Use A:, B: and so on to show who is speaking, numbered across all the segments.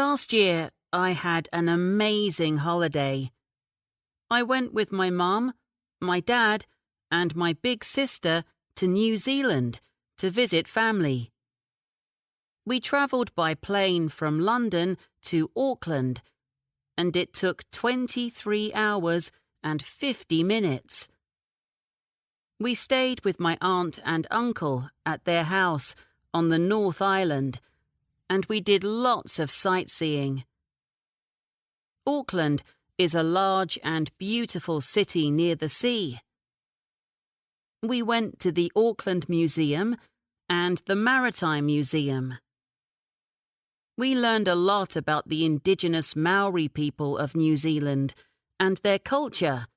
A: Last year, I had an amazing holiday. I went with my mum, my dad, and my big sister to New Zealand to visit family. We travelled by plane from London to Auckland, and it took 23 hours and 50 minutes. We stayed with my aunt and uncle at their house on the North Island, and we did lots of sightseeing. Auckland is a large and beautiful city near the sea. We went to the Auckland Museum and the Maritime Museum. We learned a lot about the indigenous Maori people of New Zealand and their culture.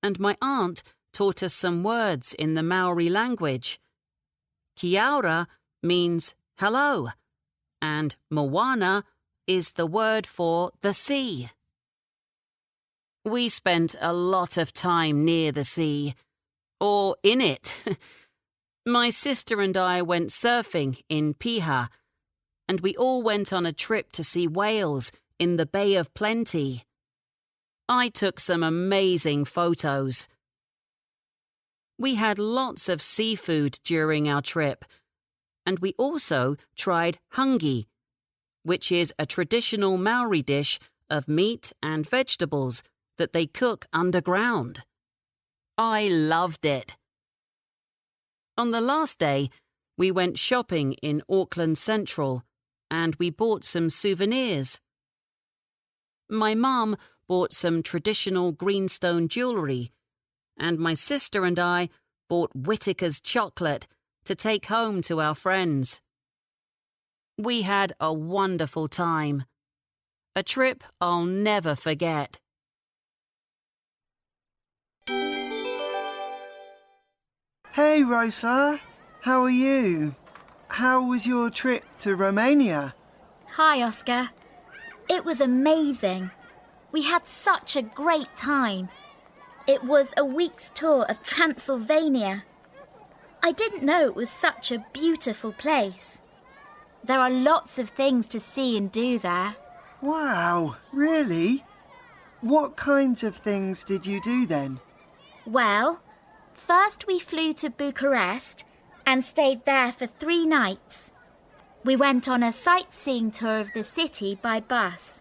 A: And my aunt taught us some words in the Maori language. Kia ora means hello, and moana is the word for the sea. We spent a lot of time near the sea, or in it. My sister and I went surfing in Piha, and we all went on a trip to see whales in the Bay of Plenty. I took some amazing photos. We had lots of seafood during our trip, and we also tried hangi, which is a traditional Maori dish of meat and vegetables that they cook underground. I loved it. On the last day, we went shopping in Auckland Central, and we bought some souvenirs. My mum bought some traditional greenstone jewellery, and my sister and I bought Whittaker's chocolate to take home to our friends. We had a wonderful time. A trip I'll never forget.
B: Hey Rosa, how are you? How was your trip to Romania?
C: Hi, Oscar. It was amazing. We had such a great time. It was a week's tour of Transylvania. I didn't know it was such a beautiful place. There are lots of things to see and do there.
B: Wow, really? What kinds of things did you do then?
C: Well, first we flew to Bucharest and stayed there for 3 nights. We went on a sightseeing tour of the city by bus.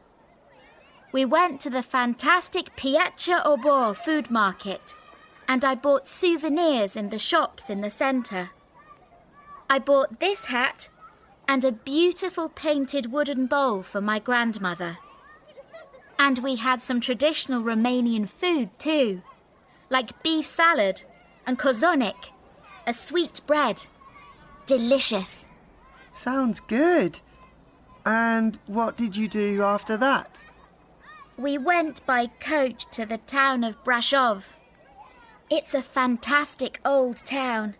C: We went to the fantastic Piața Obor food market, and I bought souvenirs in the shops in the centre. I bought this hat and a beautiful painted wooden bowl for my grandmother. And we had some traditional Romanian food too, like beef salad and cozonac, a sweet bread. Delicious.
B: Sounds good. And what did you do after that?
C: We went by coach to the town of Brașov. It's a fantastic old town.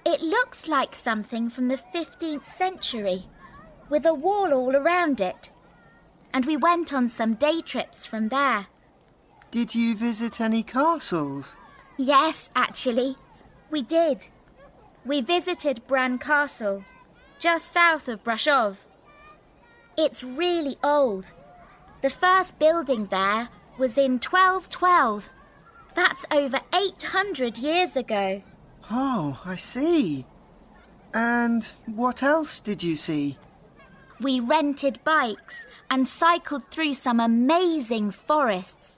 C: It looks like something from the 15th century, with a wall all around it. And we went on some day trips from there.
B: Did you visit any castles?
C: Yes, actually, we did. We visited Bran Castle, just south of Brașov. It's really old. The first building there was in 1212. That's over 800 years ago.
B: Oh, I see. And what else did you see?
C: We rented bikes and cycled through some amazing forests.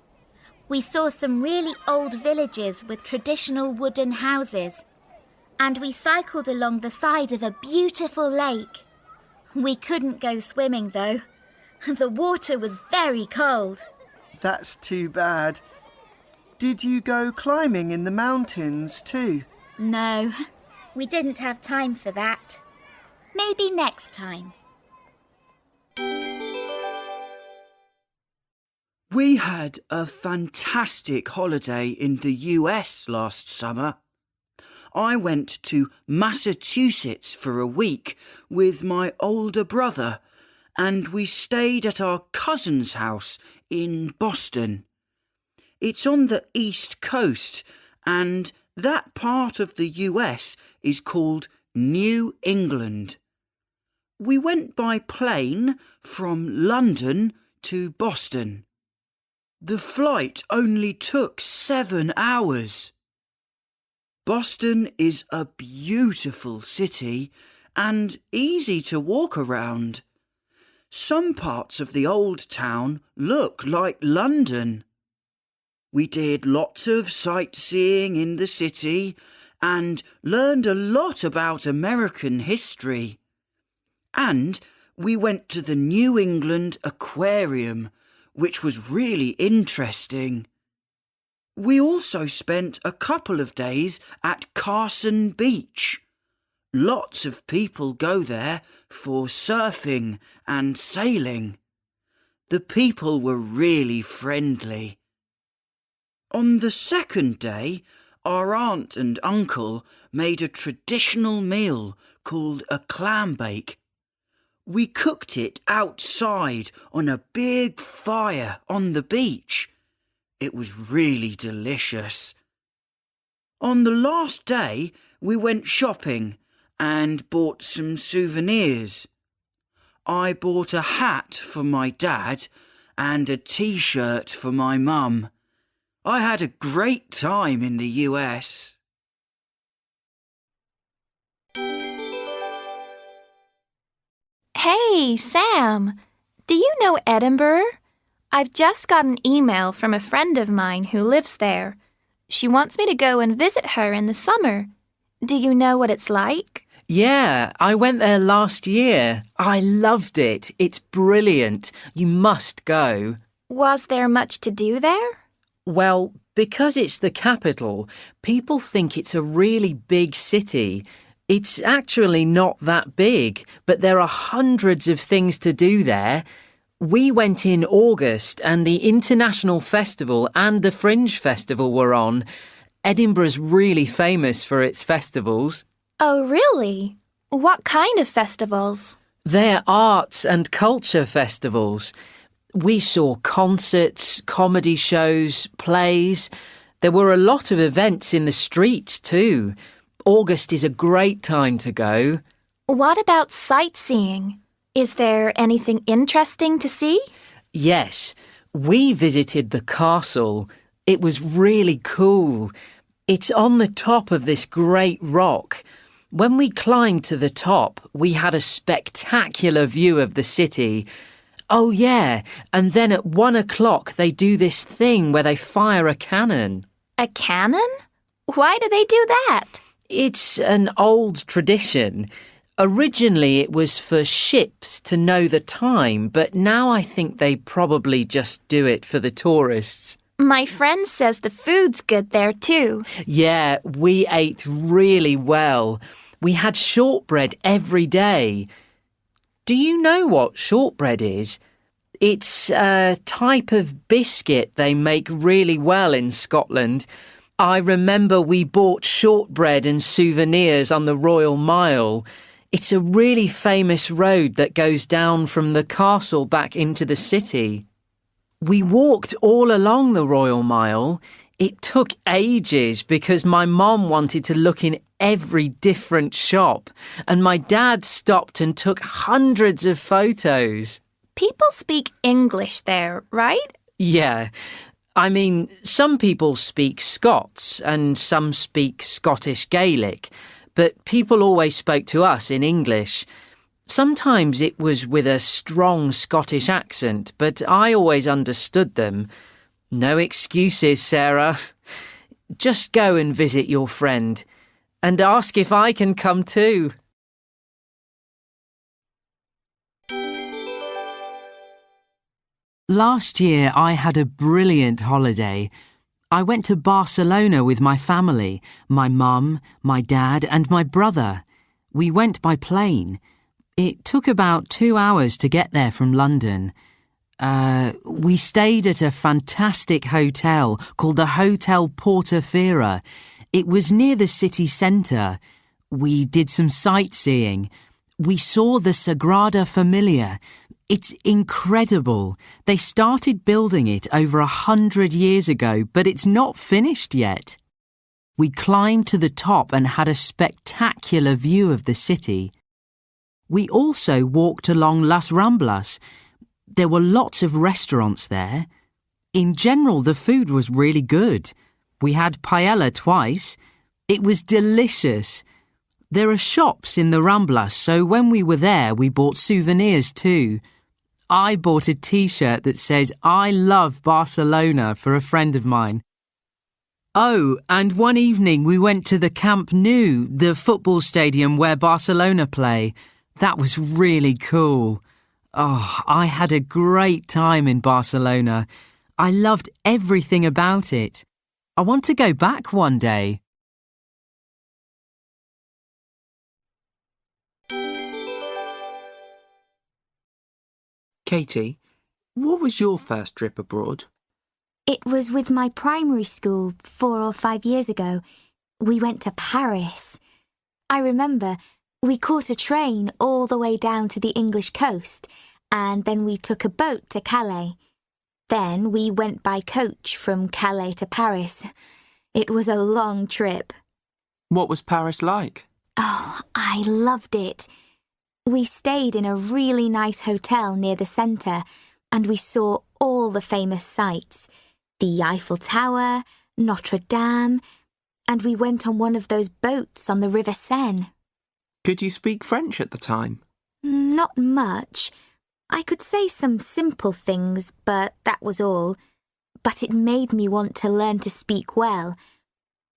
C: We saw some really old villages with traditional wooden houses. And we cycled along the side of a beautiful lake. We couldn't go swimming, though. The water was very cold.
B: That's too bad. Did you go climbing in the mountains too?
C: No, we didn't have time for that. Maybe next time.
D: We had a fantastic holiday in the US last summer. I went to Massachusetts for a week with my older brother, and we stayed at our cousin's house in Boston. It's on the East Coast, and that part of the US is called New England. We went by plane from London to Boston. The flight only took 7 hours. Boston is a beautiful city and easy to walk around. Some parts of the old town look like London. We did lots of sightseeing in the city and learned a lot about American history. And we went to the New England Aquarium, which was really interesting. We also spent a couple of days at Carson Beach. Lots of people go there for surfing and sailing. The people were really friendly. On the second day, our aunt and uncle made a traditional meal called a clambake. We cooked it outside on a big fire on the beach. It was really delicious. On the last day, we went shopping and bought some souvenirs. I bought a hat for my dad and a t-shirt for my mum. I had a great time in the US.
E: Hey, Sam, do you know Edinburgh? I've just got an email from a friend of mine who lives there. She wants me to go and visit her in the summer. Do you know what it's like?
F: Yeah, I went there last year. I loved it. It's brilliant. You must go.
E: Was there much to do there?
F: Well, because it's the capital, people think it's a really big city. It's actually not that big, but there are hundreds of things to do there. We went in August and the International Festival and the Fringe Festival were on. Edinburgh's really famous for its festivals.
E: Oh, really? What kind of festivals?
F: They're arts and culture festivals. We saw concerts, comedy shows, plays. There were a lot of events in the streets too. August is a great time to go.
E: What about sightseeing? Is there anything interesting to see?
F: Yes, we visited the castle. It was really cool. It's on the top of this great rock. When we climbed to the top, we had a spectacular view of the city. Oh yeah, and then at 1 o'clock they do this thing where they fire a cannon.
E: A cannon? Why do they do that?
F: It's an old tradition. Originally it was for ships to know the time, but now I think they probably just do it for the tourists.
E: My friend says the food's good there too.
F: Yeah, we ate really well. We had shortbread every day. Do you know what shortbread is? It's a type of biscuit they make really well in Scotland. I remember we bought shortbread and souvenirs on the Royal Mile. It's a really famous road that goes down from the castle back into the city. We walked all along the Royal Mile. It took ages because my mom wanted to look in every different shop, and my dad stopped and took hundreds of photos.
E: People speak English there, right?
F: Yeah. I mean, some people speak Scots and some speak Scottish Gaelic, but people always spoke to us in English. Sometimes it was with a strong Scottish accent, but I always understood them. No excuses, Sarah. Just go and visit your friend and ask if I can come too. Last year I had a brilliant holiday. I went to Barcelona with my family, my mum, my dad and my brother. We went by plane. It took about 2 hours to get there from London. We stayed at a fantastic hotel called the Hotel Portofera. It was near the city centre. We did some sightseeing. We saw the Sagrada Familia. It's incredible. They started building it over 100 years ago, but it's not finished yet. We climbed to the top and had a spectacular view of the city. We also walked along Las Ramblas. There were lots of restaurants there. In general, the food was really good. We had paella twice. It was delicious. There are shops in the Ramblas, so when we were there, we bought souvenirs too. I bought a T-shirt that says, "I love Barcelona," for a friend of mine. Oh, and one evening we went to the Camp Nou, the football stadium where Barcelona play. That was really cool. Oh, I had a great time in Barcelona. I loved everything about it. I want to go back one day.
B: Katie, what was your first trip abroad?
G: It was with my primary school 4 or 5 years ago. We went to Paris. I remember we caught a train all the way down to the English coast, and then we took a boat to Calais. Then we went by coach from Calais to Paris. It was a long trip.
B: What was Paris like?
G: Oh, I loved it. We stayed in a really nice hotel near the centre, and we saw all the famous sights. The Eiffel Tower, Notre Dame, and we went on one of those boats on the River Seine.
B: Could you speak French at the time?
G: Not much. I could say some simple things, but that was all. But it made me want to learn to speak well.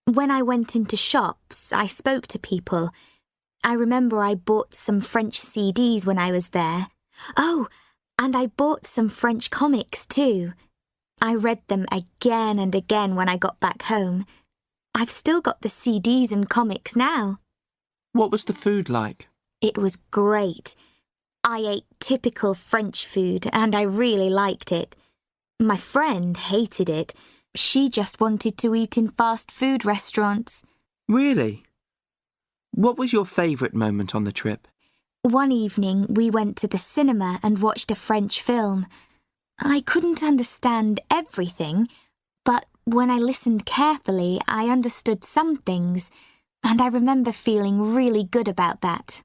G: When I went into shops, I spoke to people. I remember I bought some French CDs when I was there. Oh, and I bought some French comics too. I read them again and again when I got back home. I've still got the CDs and comics now.
B: What was the food like?
G: It was great. I ate typical French food and I really liked it. My friend hated it. She just wanted to eat in fast food restaurants.
B: Really? What was your favourite moment on the trip?
G: One evening we went to the cinema and watched a French film. I couldn't understand everything, but when I listened carefully, I understood some things, and I remember feeling really good about that.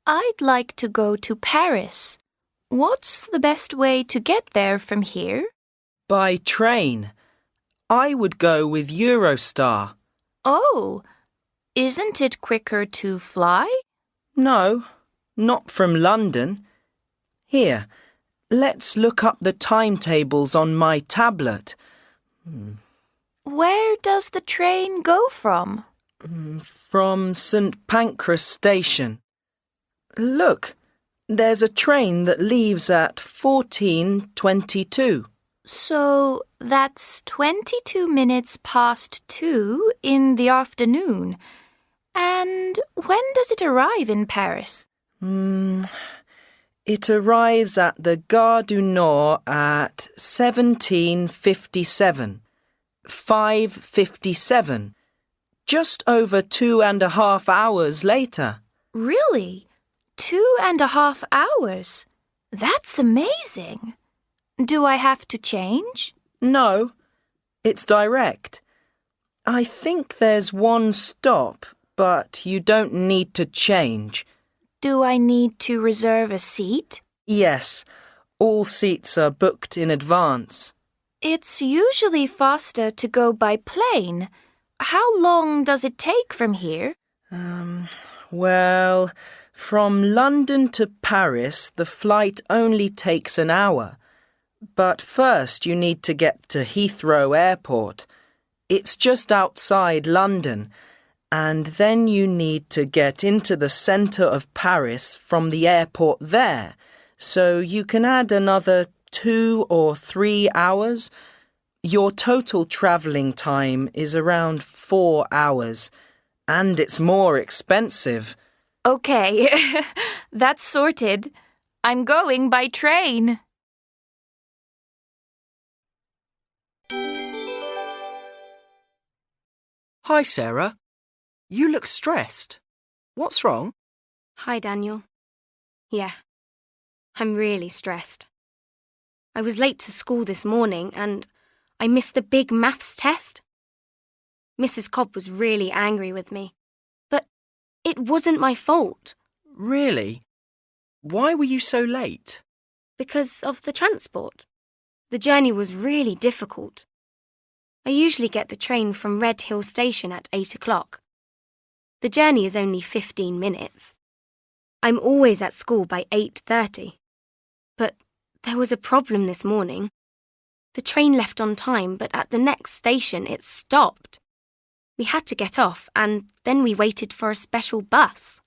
E: I'd like to go to Paris. What's the best way to get there from here?
D: By train. I would go with Eurostar.
E: Oh, isn't it quicker to fly?
D: No, not from London. Here, let's look up the timetables on my tablet.
E: Where does the train go from?
D: From St Pancras Station. Look, there's a train that leaves at 14:22.
E: So that's 22 minutes past 2 in the afternoon. And when does it arrive in Paris?
D: It arrives at the Gare du Nord at 17:57. 5:57. Just over 2.5 hours later.
E: Really? 2.5 hours? That's amazing. Do I have to change?
D: No, it's direct. I think there's one stop, but you don't need to change.
E: Do I need to reserve a seat?
D: Yes, all seats are booked in advance.
E: It's usually faster to go by plane. How long does it take from here?
D: Well, from London to Paris, the flight only takes an hour. But first you need to get to Heathrow Airport. It's just outside London, and then you need to get into the centre of Paris from the airport there, so you can add another 2 or 3 hours. Your total travelling time is around 4 hours, and it's more expensive.
E: Okay, that's sorted. I'm going by train.
H: Hi, Sarah. You look stressed. What's wrong?
I: Hi, Daniel. Yeah, I'm really stressed. I was late to school this morning and I missed the big maths test. Mrs. Cobb was really angry with me. But it wasn't my fault.
H: Really? Why were you so late?
I: Because of the transport. The journey was really difficult. I usually get the train from Red Hill Station at 8 o'clock. The journey is only 15 minutes. I'm always at school by 8:30. But there was a problem this morning. The train left on time, but at the next station it stopped. We had to get off, and then we waited for a special bus.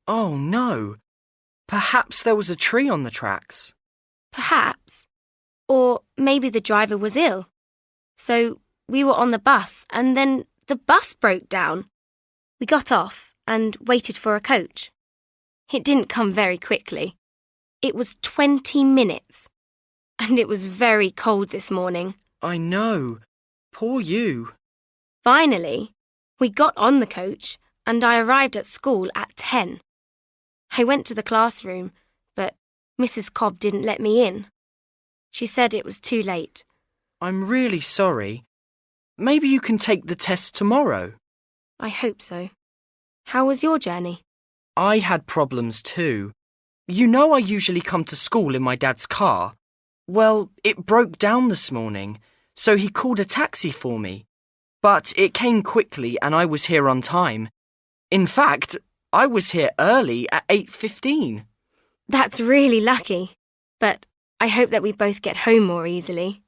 H: Oh no. Perhaps there was a tree on the tracks.
I: Perhaps. Or maybe the driver was ill. So we were on the bus, and then the bus broke down. We got off and waited for a coach. It didn't come very quickly. It was 20 minutes. And it was very cold this morning.
H: I know. Poor you.
I: Finally, we got on the coach, and I arrived at school at 10. I went to the classroom, but Mrs. Cobb didn't let me in. She said it was too late.
H: I'm really sorry. Maybe you can take the test tomorrow.
I: I hope so. How was your journey?
H: I had problems too. You know I usually come to school in my dad's car. Well, it broke down this morning, so he called a taxi for me. But it came quickly and I was here on time. In fact, I was here early at 8:15.
I: That's really lucky. But I hope that we both get home more easily.